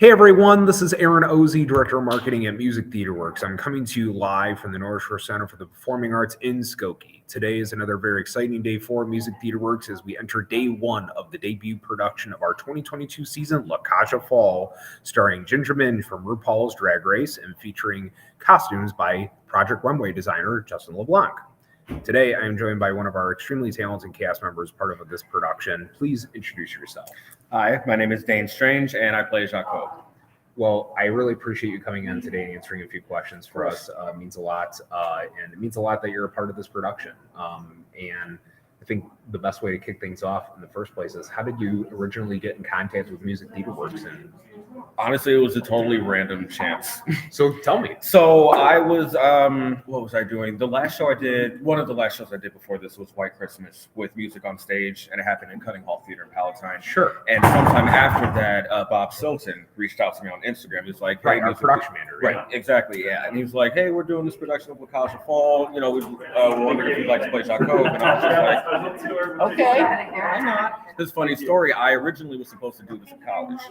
Hey everyone, this is Aaron Ozy, Director of Marketing at Music Theater Works. I'm coming to you live from the North Shore Center for the Performing Arts in Skokie. Today is another very exciting day for Music Theater Works as we enter day one of the debut production of our 2022 season, La Caja Fall, starring Ginger Minj from RuPaul's Drag Race and featuring costumes by Project Runway designer Justin LeBlanc. Today, I am joined by one of our extremely talented cast members, part of this production. Please introduce yourself. Hi, my name is Dane Strange, and I play Jacob. Well, I really appreciate you coming in today and answering a few questions for us. It means a lot, and it means a lot that you're a part of this production. And I think the best way to kick things off in the first place is, how did you originally get in contact with Music Theater Works? And honestly, it was a totally random chance. So tell me. So I was, what was I doing? The last show I did, one of the last shows I did before this was White Christmas with music on stage, and it happened in Cutting Hall Theater in Palatine. Sure. And sometime after that, Bob Silton reached out to me on Instagram. He was like, "Hey, our production manager." Right, exactly, yeah. And he was like, "Hey, we're doing this production of La Caja Fall. You know, we wondered if you'd like to play Jacob." And I was just like, "Okay, why not?" This funny story. I originally was supposed to do this in college,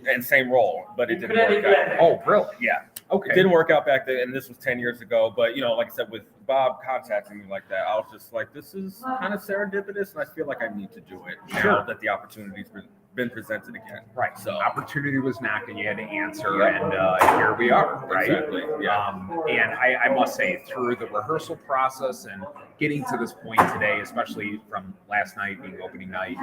and same role, but it didn't work out. Oh, really? Yeah. Okay. It didn't work out back then, and this was 10 years ago. But, you know, like I said, with Bob contacting me like that, I was just like, this is kind of serendipitous, and I feel like I need to do it now that the opportunity's been presented again. Right. So opportunity was knocking, you had to answer, and here we are, right? Exactly. Yeah. And I must say, through the rehearsal process and getting to this point today, especially from last night being opening night,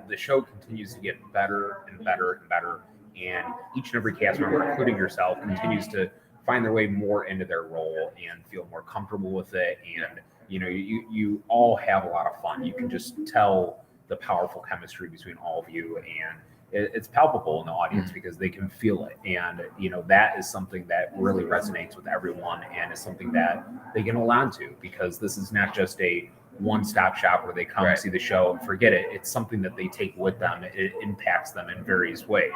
the show continues to get better and better and better. And each and every cast member, including yourself, continues to find their way more into their role and feel more comfortable with it. And, you know, you all have a lot of fun. You can just tell the powerful chemistry between all of you, and it's palpable in the audience because they can feel it. And, you know, that is something that really resonates with everyone and is something that they can hold on to, because this is not just a one-stop shop where they come see the show and forget it. It's something that they take with them. It impacts them in various ways.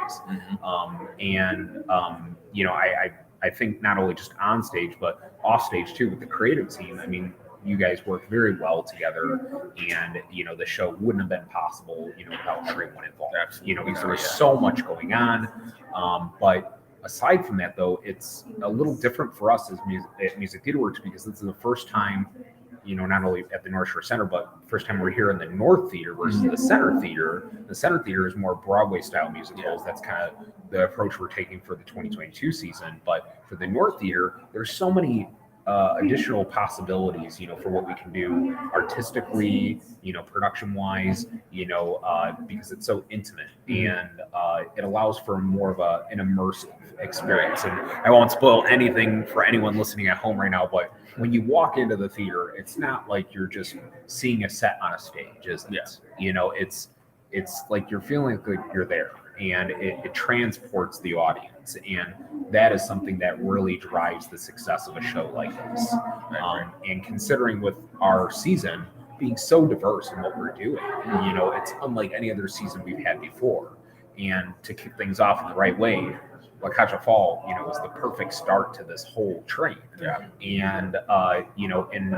You know, I think not only just on stage, but off stage too, with the creative team. I mean, you guys work very well together, and, you know, the show wouldn't have been possible, you know, without everyone involved. Absolutely. You know, because there was so much going on. But aside from that, though, it's a little different for us as Music Theater Works, because this is the first time, you know, not only at the North Shore Center, but first time we're here in the North Theater versus the Center Theater. The Center Theater is more Broadway style musicals. That's kind of the approach we're taking for the 2022 season. But for the North Theater, there's so many additional possibilities, you know, for what we can do artistically, you know, production wise, you know, because it's so intimate, and it allows for more of an immersive experience. And I won't spoil anything for anyone listening at home right now, but when you walk into the theater, it's not like you're just seeing a set on a stage, is it? Yes. You know, it's like you're feeling like you're there, and it transports the audience, and that is something that really drives the success of a show like this. And considering with our season being so diverse in what we're doing, you know, it's unlike any other season we've had before. And to kick things off in the right way, La Caja Fall, you know, was the perfect start to this whole train. Yeah. And, you know, and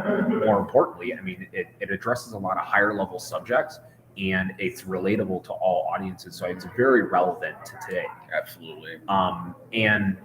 more importantly, I mean, it addresses a lot of higher level subjects, and it's relatable to all audiences. So it's very relevant to today. Absolutely. And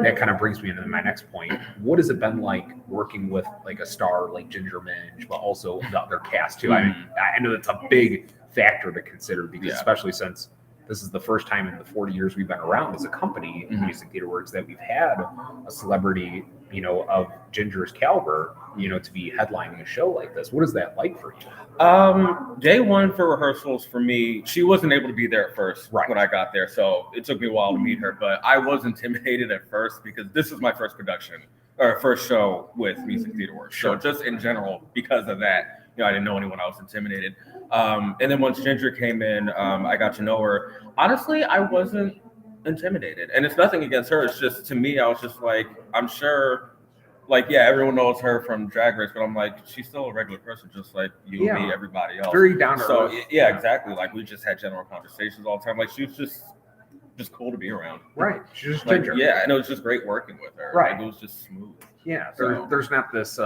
that kind of brings me into my next point. What has it been like working with like a star like Ginger Minj, but also the other cast too? I mean, I know that's a big factor to consider, because especially since this is the first time in the 40 years we've been around as a company in Music Theater Works that we've had a celebrity, you know, of Ginger's caliber, you know, to be headlining a show like this. What is that like for you? Day one for rehearsals for me, she wasn't able to be there at first when I got there, so it took me a while to meet her, but I was intimidated at first because this is my first production, or first show with Music Theater Works. So just in general, because of that, you know, I didn't know anyone, I was intimidated. And then once Ginger came in, I got to know her. Honestly, I wasn't intimidated, and it's nothing against her. It's just, to me, I was just like, I'm sure, like, yeah, everyone knows her from Drag Race, but I'm like, she's still a regular person, just like you and me, everybody else. Very down to so earth. Yeah, exactly. Like, we just had general conversations all the time. Like, she was just cool to be around. Right. She's just Like, Ginger. yeah, and it was just great working with her. Right. Like, it was just smooth. Yeah. There's not this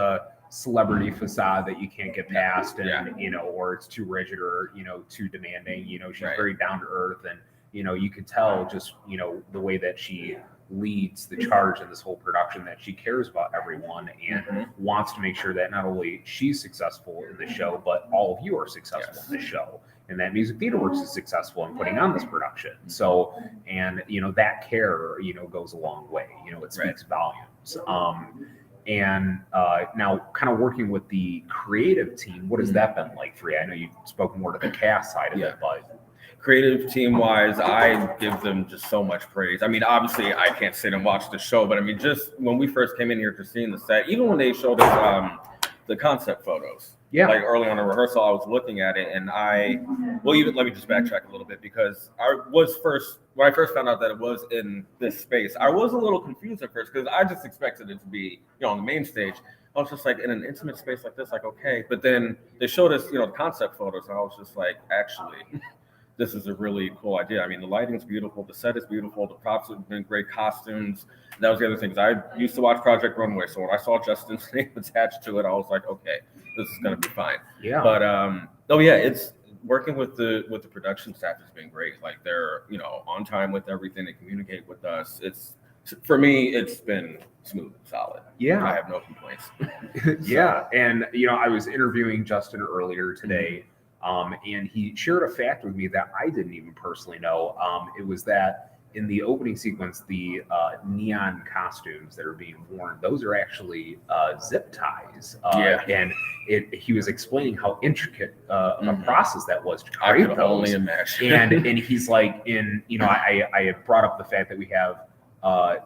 celebrity facade that you can't get past, and you know, or it's too rigid or, you know, too demanding. You know, she's very down to earth, and, you could tell just, the way that she leads the charge in this whole production, that she cares about everyone and wants to make sure that not only she's successful in the show, but all of you are successful in the show, and that Music Theater Works is successful in putting on this production. So, and that care, goes a long way. It speaks volumes. And now, kind of working with the creative team, what has that been like for you? I know you spoke more to the cast side of it, but creative team wise, I give them just so much praise. I mean, obviously I can't sit and watch the show, but I mean, just when we first came in here to seeing the set, even when they showed us the concept photos, like early on in rehearsal, I was looking at it and even let me just backtrack a little bit, because when I first found out that it was in this space, I was a little confused at first because I just expected it to be, on the main stage. I was just like, in an intimate space like this, like, okay. But then they showed us, the concept photos, and I was just like, actually, this is a really cool idea. I mean, the lighting's beautiful, the set is beautiful, the props have been great, costumes. That was the other thing. I used to watch Project Runway, so when I saw Justin's name attached to it, I was like, okay, this is gonna be fine. Yeah. But it's working with the production staff has been great. Like, they're on time with everything. They communicate with us. For me, it's been smooth, solid. Yeah, I have no complaints. Yeah, and I was interviewing Justin earlier today. And he shared a fact with me that I didn't even personally know. It was that in the opening sequence, the neon costumes that are being worn, those are actually zip ties. And he was explaining how intricate a process that was to create I could only imagine. and he's like, I had brought up the fact that we have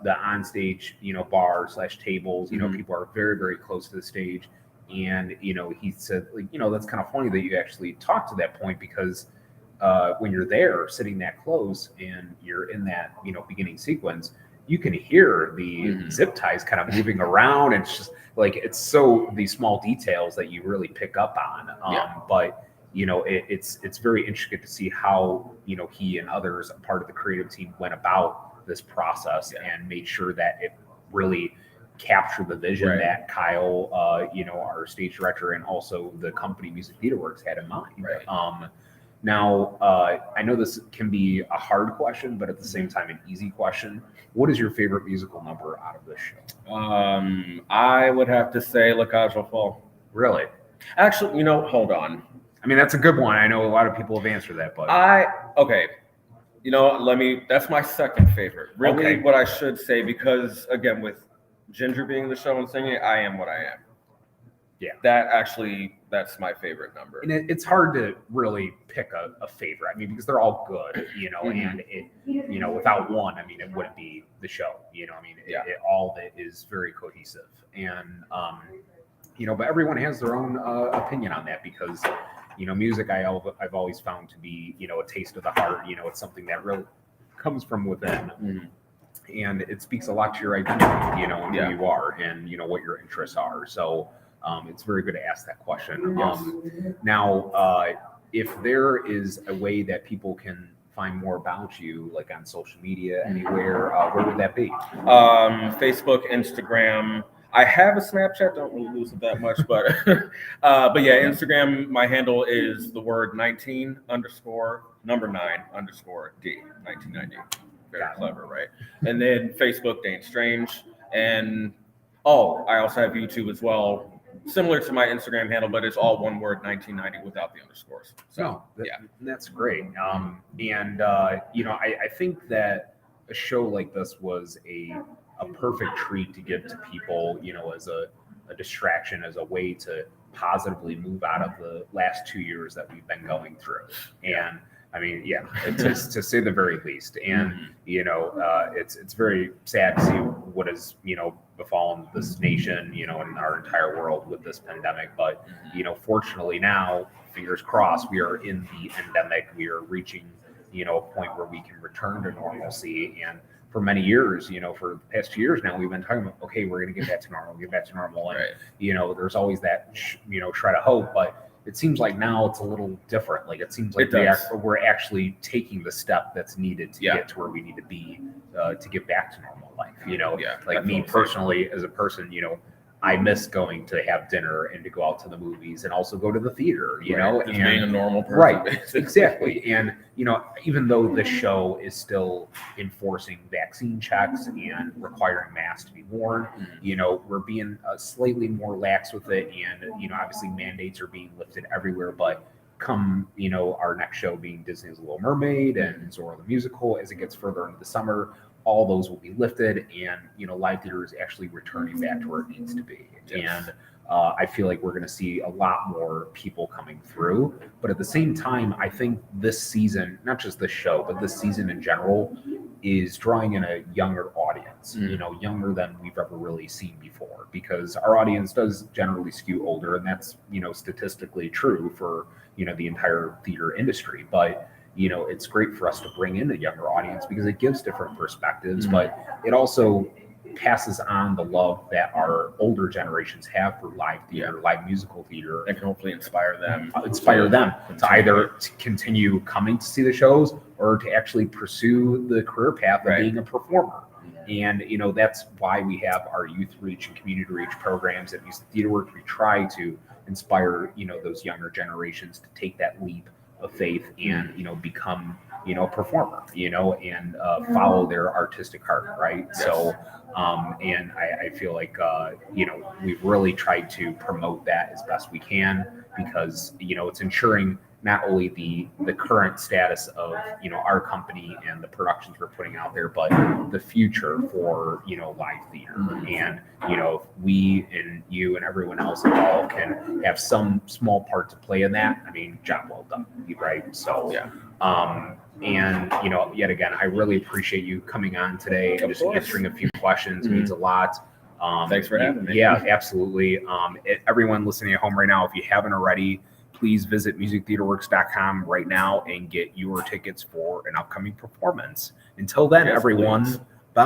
the onstage, bar / tables. People are very, very close to the stage. And, he said, that's kind of funny that you actually talk to that point, because when you're there sitting that close and you're in that, beginning sequence, you can hear the zip ties kind of moving around. And it's just like, it's so these small details that you really pick up on. But, it's very intricate to see how, he and others, a part of the creative team, went about this process and made sure that it really capture the vision that Kyle, our stage director, and also the company Music Theater Works had in mind. Now, I know this can be a hard question, but at the same time, an easy question. What is your favorite musical number out of this show? I would have to say La Cage aux Folles. Really? Actually, hold on. I mean, that's a good one. I know a lot of people have answered that, but that's my second favorite. Really, what I should say, because again, with Ginger being in the show and singing, I Am What I Am. Yeah. That's my favorite number. And it's hard to really pick a favorite. I mean, because they're all good, and it, without one, I mean, it wouldn't be the show, I mean, all of it is very cohesive. And, but everyone has their own opinion on that, because, music I've always found to be, a taste of the heart. It's something that really comes from within. And it speaks a lot to your identity, and who you are, and what your interests are. So it's very good to ask that question. Now, if there is a way that people can find more about you, like on social media, anywhere, where would that be? Facebook, Instagram. I have a Snapchat. Don't really use it that much, but Instagram. My handle is the word 19 _ number 9 _ D 1990. Very clever, right? And then Facebook, Dane Strange. And I also have YouTube as well, similar to my Instagram handle, but it's all one word, 1990, without the underscores. So that's great. I think that a show like this was a perfect treat to give to people, as a distraction, as a way to positively move out of the last 2 years that we've been going through. And I mean, to say the very least. And, it's very sad to see what has, befallen this nation, and our entire world with this pandemic. But, fortunately now, fingers crossed, we are in the endemic. We are reaching, a point where we can return to normalcy. And for many years, for the past 2 years now, we've been talking about, okay, we're going to get back to normal, And, there's always that, shred of hope. But it seems like now it's a little different. Like, it seems like we're actually taking the step that's needed to get to where we need to be to get back to normal life. Like me personally, as a person, I miss going to have dinner and to go out to the movies and also go to the theater, you know, just and being a normal person. right, basically. exactly. And, you know, even though the show is still enforcing vaccine checks and requiring masks to be worn, you know, we're being slightly more lax with it. And, you know, obviously mandates are being lifted everywhere, but come, you know, our next show being Disney's Little Mermaid and Zora the Musical, as it gets further into the summer, all those will be lifted, and you know, live theater is actually returning back to where it needs to be. Yes. And I feel like we're going to see a lot more people coming through. But at the same time, I think this season, not just this show, but this season in general, is drawing in a younger audience. You know, younger than we've ever really seen before, because our audience does generally skew older, and that's, you know, statistically true for, you know, the entire theater industry. But you know, it's great for us to bring in a younger audience because it gives different perspectives, but it also passes on the love that our older generations have for live theater, live musical theater, And can hopefully inspire them to either to continue coming to see the shows or to actually pursue the career path of being a performer. And, you know, that's why we have our youth reach and community reach programs at Music Theater Works. We try to inspire, you know, those younger generations to take that leap of faith and, you know, become, you know, a performer, you know, and follow their artistic heart, right? Yes. So, and I feel like, you know, we've really tried to promote that as best we can, because, you know, it's ensuring not only the current status of, you know, our company and the productions we're putting out there, but the future for, you know, live theater. And, you know, if we and you and everyone else involved can have some small part to play in that, I mean, job well done, right? So, and, you know, yet again, I really appreciate you coming on today and just answering a few questions. It means a lot. Thanks for having me. Yeah, absolutely. Everyone listening at home right now, if you haven't already, please visit musictheaterworks.com right now and get your tickets for an upcoming performance. Until then, everyone, bye.